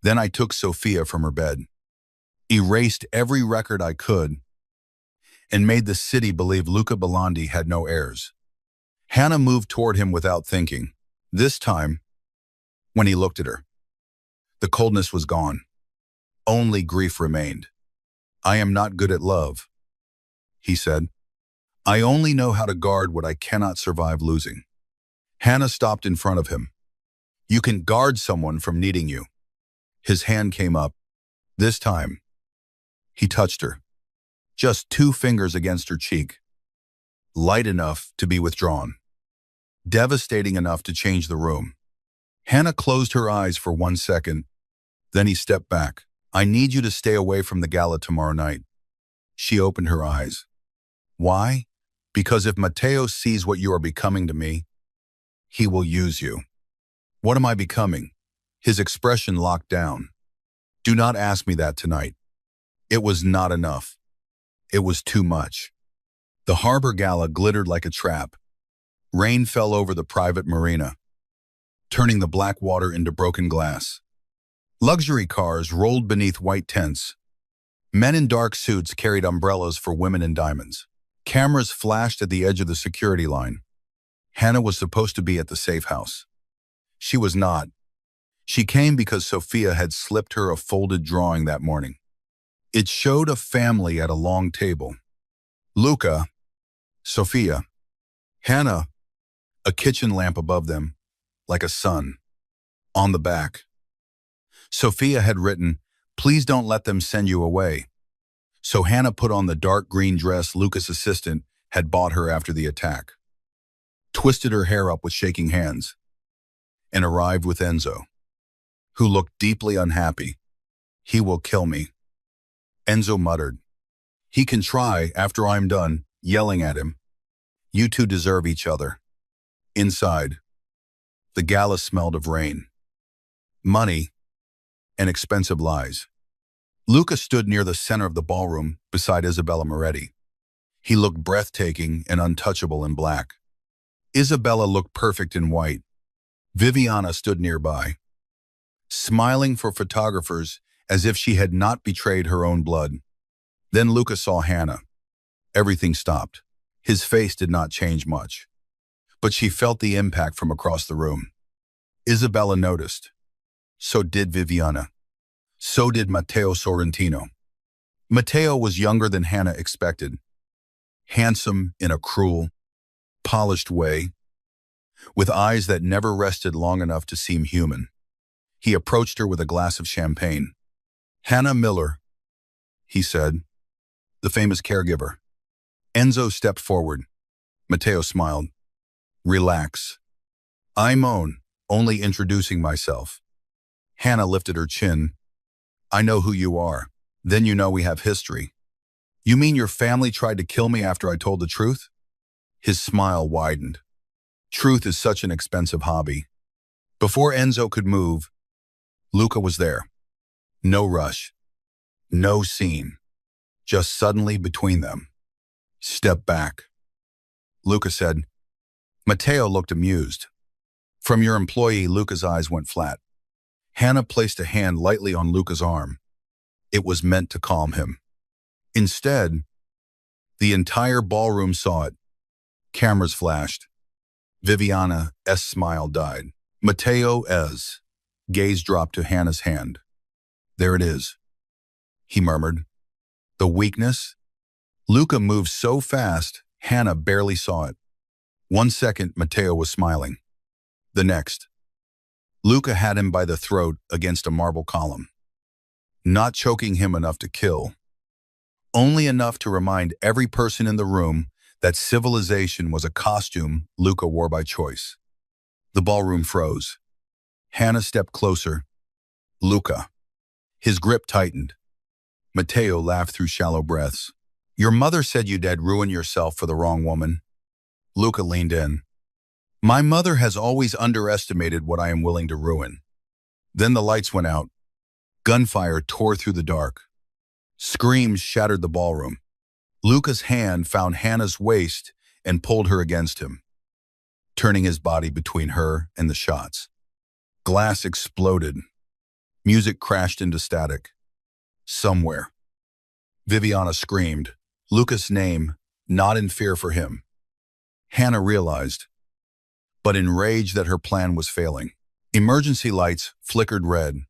Then I took Sophia from her bed, erased every record I could, and made the city believe Luca Bellondi had no heirs. Hannah moved toward him without thinking. This time, when he looked at her, the coldness was gone. Only grief remained. I am not good at love, he said. I only know how to guard what I cannot survive losing. Hannah stopped in front of him. You can guard someone from needing you. His hand came up. This time, he touched her. Just 2 fingers against her cheek. Light enough to be withdrawn. Devastating enough to change the room. Hannah closed her eyes for 1 second. Then he stepped back. I need you to stay away from the gala tomorrow night. She opened her eyes. Why? Because if Matteo sees what you are becoming to me, he will use you. What am I becoming? His expression locked down. Do not ask me that tonight. It was not enough. It was too much. The harbor gala glittered like a trap. Rain fell over the private marina, turning the black water into broken glass. Luxury cars rolled beneath white tents. Men in dark suits carried umbrellas for women in diamonds. Cameras flashed at the edge of the security line. Hannah was supposed to be at the safe house. She was not. She came because Sophia had slipped her a folded drawing that morning. It showed a family at a long table. Luca, Sophia, Hannah, a kitchen lamp above them, like a sun. On the back, Sophia had written, "Please don't let them send you away." So Hannah put on the dark green dress Luca's assistant had bought her after the attack, twisted her hair up with shaking hands, and arrived with Enzo, who looked deeply unhappy. He will kill me, Enzo muttered. He can try after I'm done, yelling at him. You two deserve each other. Inside, the gala smelled of rain, money, and expensive lies. Luca stood near the center of the ballroom beside Isabella Moretti. He looked breathtaking and untouchable in black. Isabella looked perfect in white. Viviana stood nearby, smiling for photographers as if she had not betrayed her own blood. Then Luca saw Hannah. Everything stopped. His face did not change much, but she felt the impact from across the room. Isabella noticed. So did Viviana. So did Matteo Sorrentino. Matteo was younger than Hannah expected, handsome in a cruel, polished way, with eyes that never rested long enough to seem human. He approached her with a glass of champagne. Hannah Miller, he said. The famous caregiver. Enzo stepped forward. Matteo smiled. Relax. I'm Own, only introducing myself. Hannah lifted her chin. I know who you are. Then you know we have history. You mean your family tried to kill me after I told the truth? His smile widened. Truth is such an expensive hobby. Before Enzo could move, Luca was there. No rush. No scene. Just suddenly between them. Step back. Luca said. Matteo looked amused. From your employee, Luca's eyes went flat. Hannah placed a hand lightly on Luca's arm. It was meant to calm him. Instead, the entire ballroom saw it. Cameras flashed. Viviana's smile died. Matteo's gaze dropped to Hannah's hand. There it is, he murmured. The weakness? Luca moved so fast, Hannah barely saw it. 1 second, Matteo was smiling. The next, Luca had him by the throat against a marble column. Not choking him enough to kill. Only enough to remind every person in the room that civilization was a costume Luca wore by choice. The ballroom froze. Hannah stepped closer. Luca. His grip tightened. Matteo laughed through shallow breaths. Your mother said you'd ruin yourself for the wrong woman. Luca leaned in. My mother has always underestimated what I am willing to ruin. Then the lights went out. Gunfire tore through the dark. Screams shattered the ballroom. Luca's hand found Hannah's waist and pulled her against him, turning his body between her and the shots. Glass exploded. Music crashed into static. Somewhere. Viviana screamed, Luca's name, not in fear for him. Hannah realized, but in rage that her plan was failing. Emergency lights flickered red.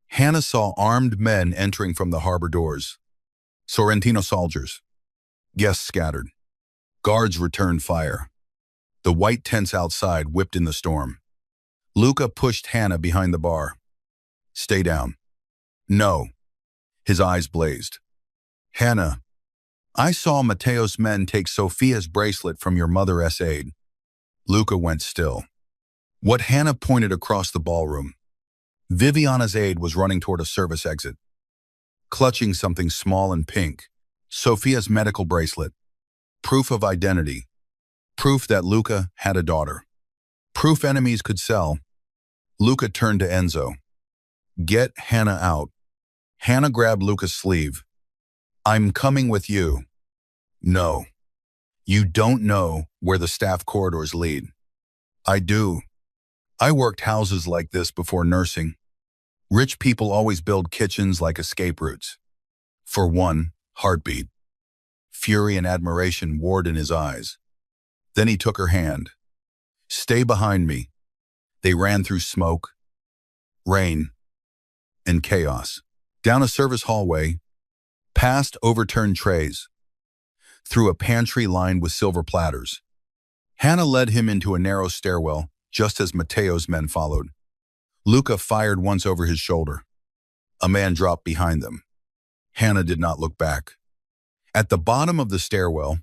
Hannah saw armed men entering from the harbor doors. Sorrentino soldiers. Guests scattered. Guards returned fire. The white tents outside whipped in the storm. Luca pushed Hannah behind the bar. Stay down. No. His eyes blazed. Hannah, I saw Matteo's men take Sophia's bracelet from your mother's aide. Luca went still. What Hannah pointed across the ballroom. Viviana's aide was running toward a service exit. Clutching something small and pink. Sophia's medical bracelet. Proof of identity. Proof that Luca had a daughter. Proof enemies could sell. Luca turned to Enzo. Get Hannah out. Hannah grabbed Luca's sleeve. I'm coming with you. No. You don't know where the staff corridors lead. I do. I worked houses like this before nursing. Rich people always build kitchens like escape routes. For one, heartbeat. Fury and admiration warred in his eyes. Then he took her hand. Stay behind me. They ran through smoke, rain, and chaos. Down a service hallway, past overturned trays, through a pantry lined with silver platters. Hannah led him into a narrow stairwell, just as Matteo's men followed. Luca fired once over his shoulder. A man dropped behind them. Hannah did not look back. At the bottom of the stairwell,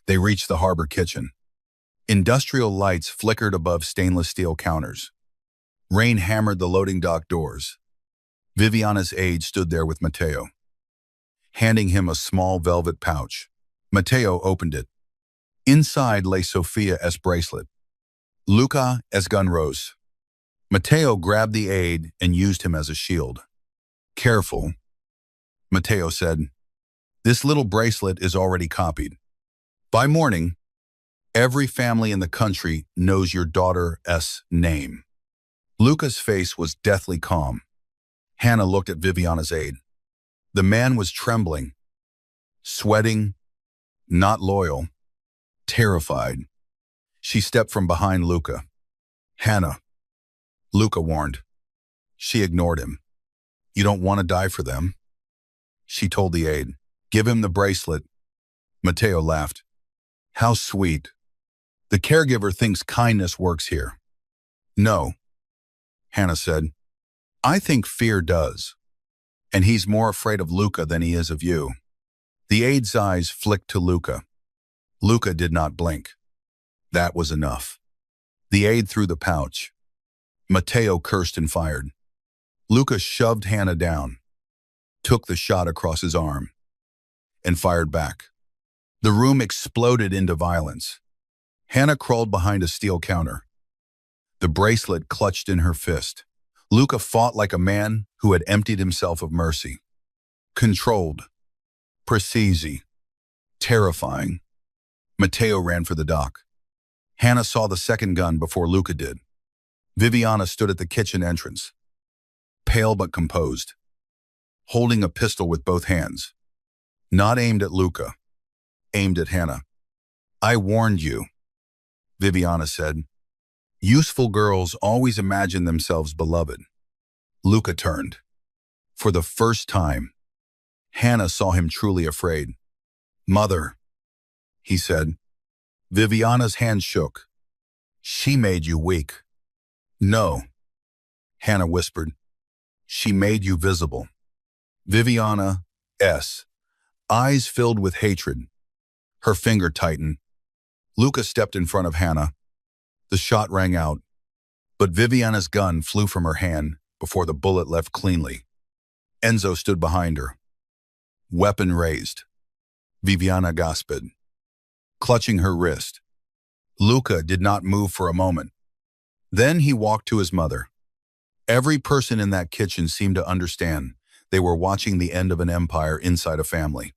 they reached the harbor kitchen. Industrial lights flickered above stainless steel counters. Rain hammered the loading dock doors. Viviana's aide stood there with Matteo, handing him a small velvet pouch. Matteo opened it. Inside lay Sophia's bracelet. Luca's gun rose. Matteo grabbed the aide and used him as a shield. Careful, Matteo said. This little bracelet is already copied. By morning, every family in the country knows your daughter's name. Luca's face was deathly calm. Hannah looked at Viviana's aide. The man was trembling, sweating, not loyal, terrified. She stepped from behind Luca. Hannah, Luca warned. She ignored him. You don't want to die for them. She told the aide. Give him the bracelet. Matteo laughed. How sweet. The caregiver thinks kindness works here. No, Hannah said. I think fear does. And he's more afraid of Luca than he is of you. The aide's eyes flicked to Luca. Luca did not blink. That was enough. The aide threw the pouch. Matteo cursed and fired. Luca shoved Hannah down, took the shot across his arm, and fired back. The room exploded into violence. Hannah crawled behind a steel counter, the bracelet clutched in her fist. Luca fought like a man who had emptied himself of mercy. Controlled, precise, terrifying. Matteo ran for the dock. Hannah saw the second gun before Luca did. Viviana stood at the kitchen entrance, pale but composed, holding a pistol with both hands. Not aimed at Luca, aimed at Hannah. I warned you, Viviana said. Useful girls always imagine themselves beloved. Luca turned. For the first time, Hannah saw him truly afraid. Mother, he said. Viviana's hand shook. She made you weak. No, Hannah whispered. She made you visible. Viviana's eyes filled with hatred. Her finger tightened. Luca stepped in front of Hannah. The shot rang out, but Viviana's gun flew from her hand before the bullet left cleanly. Enzo stood behind her, weapon raised. Viviana gasped, clutching her wrist. Luca did not move for a moment. Then he walked to his mother. Every person in that kitchen seemed to understand they were watching the end of an empire inside a family.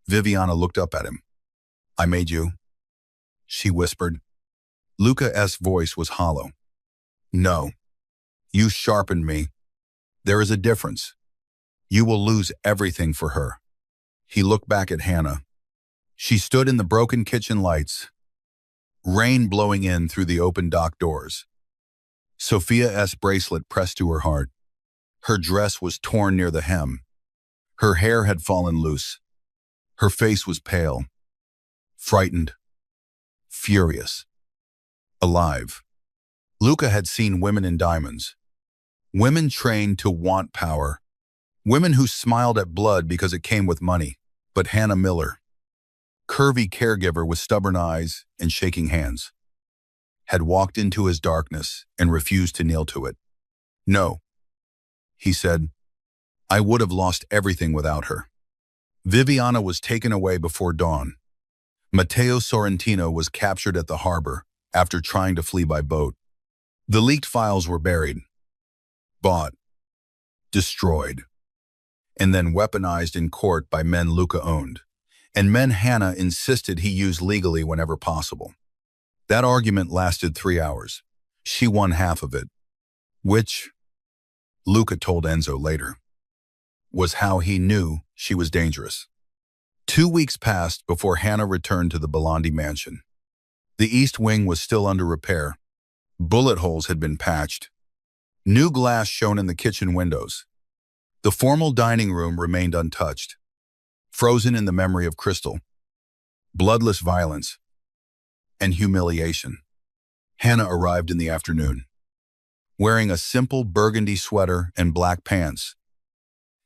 Viviana looked up at him. I made you, she whispered. Luca's voice was hollow. No, you sharpened me. There is a difference. You will lose everything for her. He looked back at Hannah. She stood in the broken kitchen lights, rain blowing in through the open dock doors. Sophia's bracelet pressed to her heart. Her dress was torn near the hem. Her hair had fallen loose. Her face was pale, frightened, furious, alive. Luca had seen women in diamonds, women trained to want power, women who smiled at blood because it came with money. But Hannah Miller, curvy caregiver with stubborn eyes and shaking hands, had walked into his darkness and refused to kneel to it. No, he said, I would have lost everything without her. Viviana was taken away before dawn. Matteo Sorrentino was captured at the harbor after trying to flee by boat. The leaked files were buried, bought, destroyed, and then weaponized in court by men Luca owned, and men Hannah insisted he use legally whenever possible. That argument lasted 3 hours. She won half of it, which, Luca told Enzo later, was how he knew she was dangerous. 2 weeks passed before Hannah returned to the Bellondi mansion. The east wing was still under repair. Bullet holes had been patched. New glass shone in the kitchen windows. The formal dining room remained untouched, frozen in the memory of Crystal, bloodless violence, and humiliation. Hannah arrived in the afternoon, wearing a simple burgundy sweater and black pants,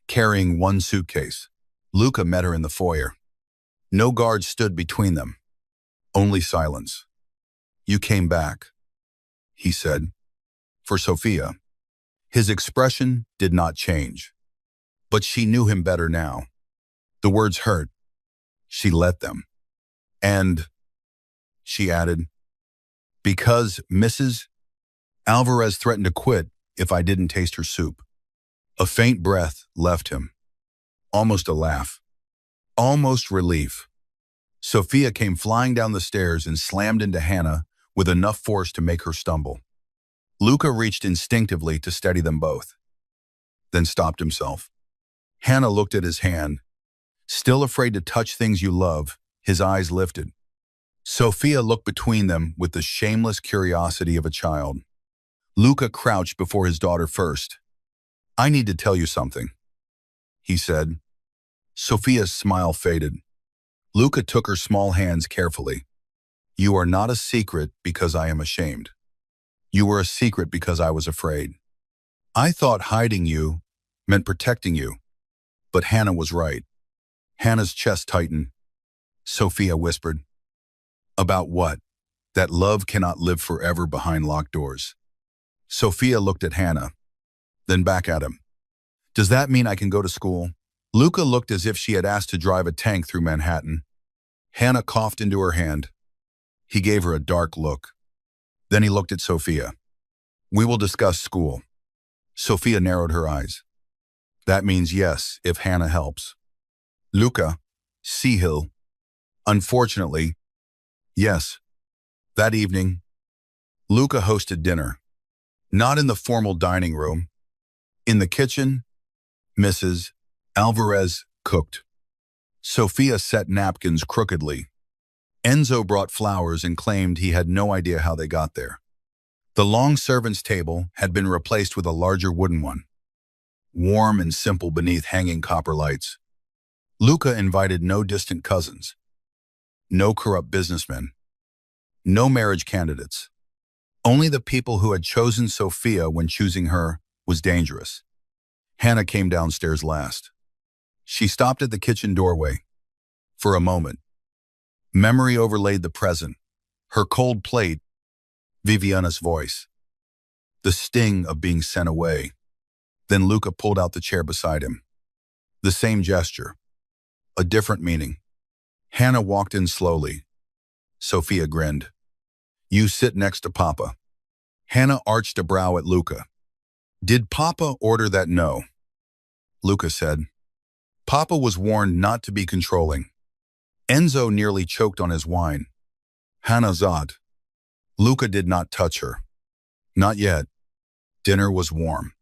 carrying one suitcase. Luca met her in the foyer. No guards stood between them, only silence. You came back, he said. For Sophia, his expression did not change, but she knew him better now. The words hurt. She let them. And, she added, because Mrs. Alvarez threatened to quit if I didn't taste her soup. A faint breath left him. Almost a laugh. Almost relief. Sophia came flying down the stairs and slammed into Hannah with enough force to make her stumble. Luca reached instinctively to steady them both, then stopped himself. Hannah looked at his hand. Still afraid to touch things you love, his eyes lifted. Sophia looked between them with the shameless curiosity of a child. Luca crouched before his daughter first. I need to tell you something, he said. Sophia's smile faded. Luca took her small hands carefully. You are not a secret because I am ashamed. You were a secret because I was afraid. I thought hiding you meant protecting you. But Hannah was right. Hannah's chest tightened. Sophia whispered. About what? That love cannot live forever behind locked doors. Sophia looked at Hannah, then back at him. Does that mean I can go to school? Luca looked as if she had asked to drive a tank through Manhattan. Hannah coughed into her hand. He gave her a dark look. Then he looked at Sophia. We will discuss school. Sophia narrowed her eyes. That means yes, if Hannah helps. Luca, Seahill. Unfortunately, yes. That evening, Luca hosted dinner. Not in the formal dining room. In the kitchen, Mrs. Alvarez cooked. Sophia set napkins crookedly. Enzo brought flowers and claimed he had no idea how they got there. The long servants' table had been replaced with a larger wooden one, warm and simple beneath hanging copper lights. Luca invited no distant cousins, no corrupt businessmen, no marriage candidates. Only the people who had chosen Sophia when choosing her was dangerous. Hannah came downstairs last. She stopped at the kitchen doorway. For a moment, memory overlaid the present, her cold plate, Viviana's voice, the sting of being sent away. Then Luca pulled out the chair beside him. The same gesture, a different meaning. Hannah walked in slowly. Sophia grinned. You sit next to Papa. Hannah arched a brow at Luca. Did Papa order that? No. Luca said. Papa was warned not to be controlling. Enzo nearly choked on his wine. Hannah zot. Luca did not touch her. Not yet. Dinner was warm.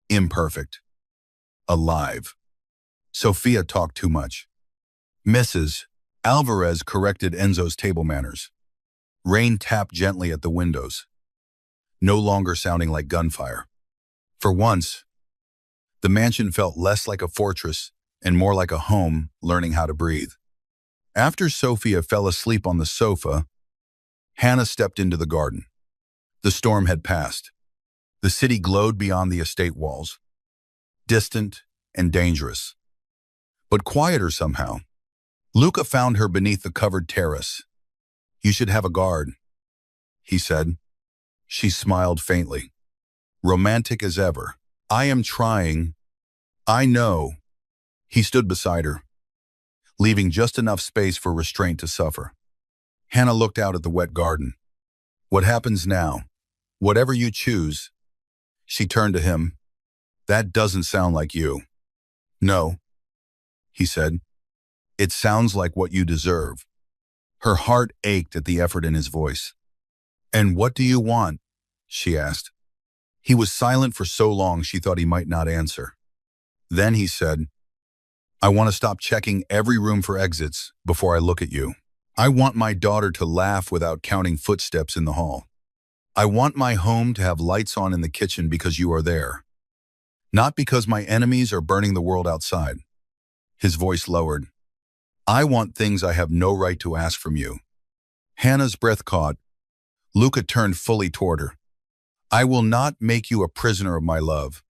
Imperfect. Alive. Sophia talked too much. Mrs. Alvarez corrected Enzo's table manners. Rain tapped gently at the windows, no longer sounding like gunfire. For once, the mansion felt less like a fortress and more like a home learning how to breathe. After Sophia fell asleep on the sofa, Hannah stepped into the garden. The storm had passed. The city glowed beyond the estate walls, distant and dangerous, but quieter somehow. Luca found her beneath the covered terrace. You should have a guard, he said. She smiled faintly. Romantic as ever. I am trying. I know. He stood beside her, leaving just enough space for restraint to suffer. Hannah looked out at the wet garden. What happens now? Whatever you choose. She turned to him. That doesn't sound like you. No, he said. It sounds like what you deserve. Her heart ached at the effort in his voice. And what do you want? She asked. He was silent for so long she thought he might not answer. Then he said, I want to stop checking every room for exits before I look at you. I want my daughter to laugh without counting footsteps in the hall. I want my home to have lights on in the kitchen because you are there. Not because my enemies are burning the world outside. His voice lowered. I want things I have no right to ask from you. Hannah's breath caught. Luca turned fully toward her. I will not make you a prisoner of my love.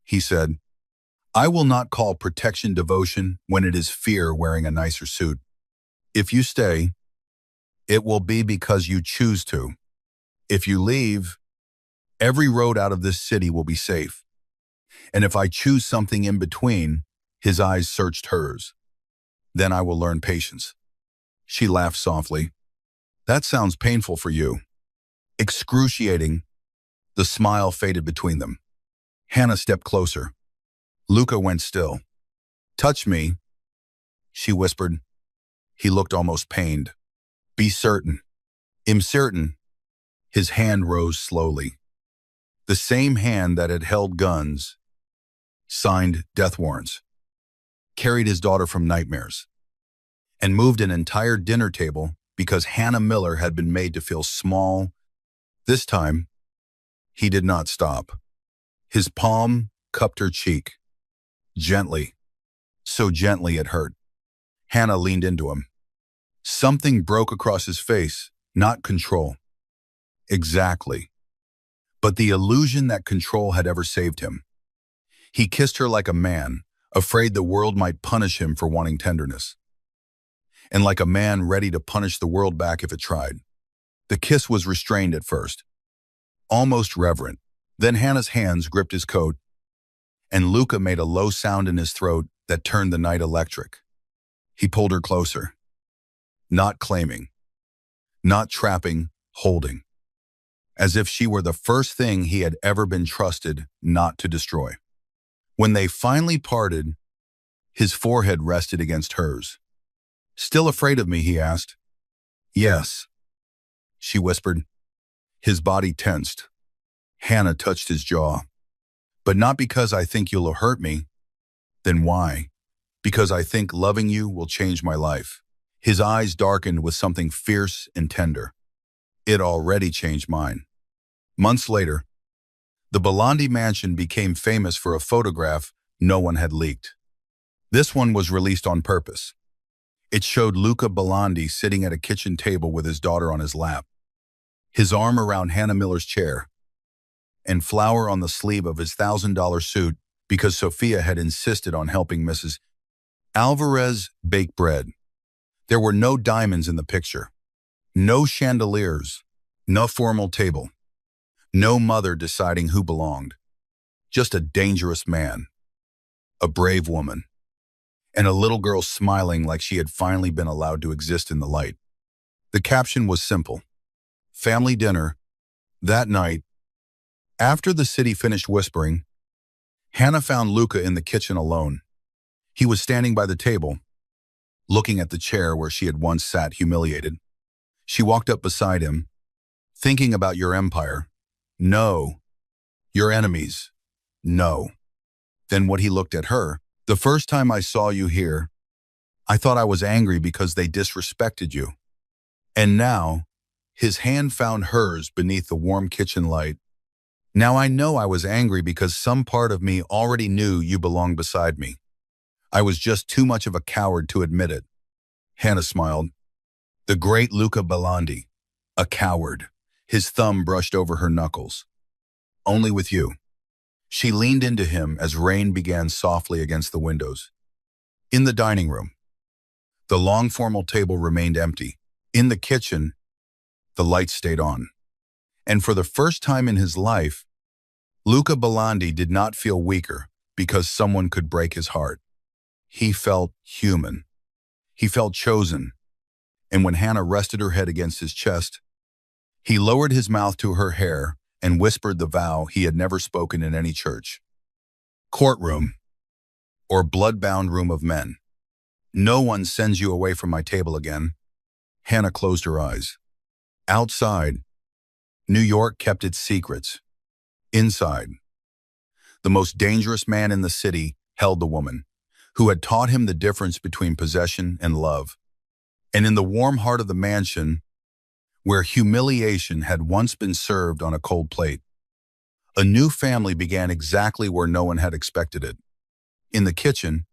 He said, I will not call protection devotion when it is fear wearing a nicer suit. If you stay, it will be because you choose to. If you leave, every road out of this city will be safe. And if I choose something in between, his eyes searched hers. Then I will learn patience. She laughed softly. That sounds painful for you. Excruciating. The smile faded between them. Hannah stepped closer. Luca went still. Touch me, she whispered. He looked almost pained. Be certain. I'm certain. His hand rose slowly. The same hand that had held guns, signed death warrants, carried his daughter from nightmares, and moved an entire dinner table because Hannah Miller had been made to feel small. This time, he did not stop. His palm cupped her cheek. Gently, so gently it hurt. Hannah leaned into him. Something broke across his face, not control. Exactly. But the illusion that control had ever saved him. He kissed her like a man, afraid the world might punish him for wanting tenderness, and like a man ready to punish the world back if it tried. The kiss was restrained at first, almost reverent. Then Hannah's hands gripped his coat, and Luca made a low sound in his throat that turned the night electric. He pulled her closer, not claiming, not trapping, holding, as if she were the first thing he had ever been trusted not to destroy. When they finally parted, his forehead rested against hers. "Still afraid of me?" he asked. "Yes," she whispered. His body tensed. Hannah touched his jaw. "But not because I think you'll hurt me." "Then why?" "Because I think loving you will change my life." His eyes darkened with something fierce and tender. "It already changed mine." Months later, the Belandi mansion became famous for a photograph no one had leaked. This one was released on purpose. It showed Luca Belandi sitting at a kitchen table with his daughter on his lap, his arm around Hannah Miller's chair, and flour on the sleeve of his $1,000 suit because Sophia had insisted on helping Mrs. Alvarez bake bread. There were no diamonds in the picture, no chandeliers, no formal table, no mother deciding who belonged. Just a dangerous man, a brave woman, and a little girl smiling like she had finally been allowed to exist in the light. The caption was simple: family dinner. That night, after the city finished whispering, Hannah found Luca in the kitchen alone. He was standing by the table, looking at the chair where she had once sat humiliated. She walked up beside him. "Thinking about your empire?" "No." "Your enemies?" "No." Then what he looked at her. "The first time I saw you here, I thought I was angry because they disrespected you." And now, his hand found hers beneath the warm kitchen light. "Now I know I was angry because some part of me already knew you belonged beside me. I was just too much of a coward to admit it." Hannah smiled. The great Luca Belandi. A coward. His thumb brushed over her knuckles. "Only with you." She leaned into him as rain began softly against the windows. In the dining room, the long formal table remained empty. In the kitchen, the lights stayed on. And for the first time in his life, Luca Belandi did not feel weaker because someone could break his heart. He felt human. He felt chosen. And when Hannah rested her head against his chest, he lowered his mouth to her hair and whispered the vow he had never spoken in any church. "Courtroom, or blood-bound room of men. No one sends you away from my table again." Hannah closed her eyes. Outside, New York kept its secrets. Inside, the most dangerous man in the city held the woman, who had taught him the difference between possession and love. And in the warm heart of the mansion, where humiliation had once been served on a cold plate, a new family began exactly where no one had expected it. In the kitchen,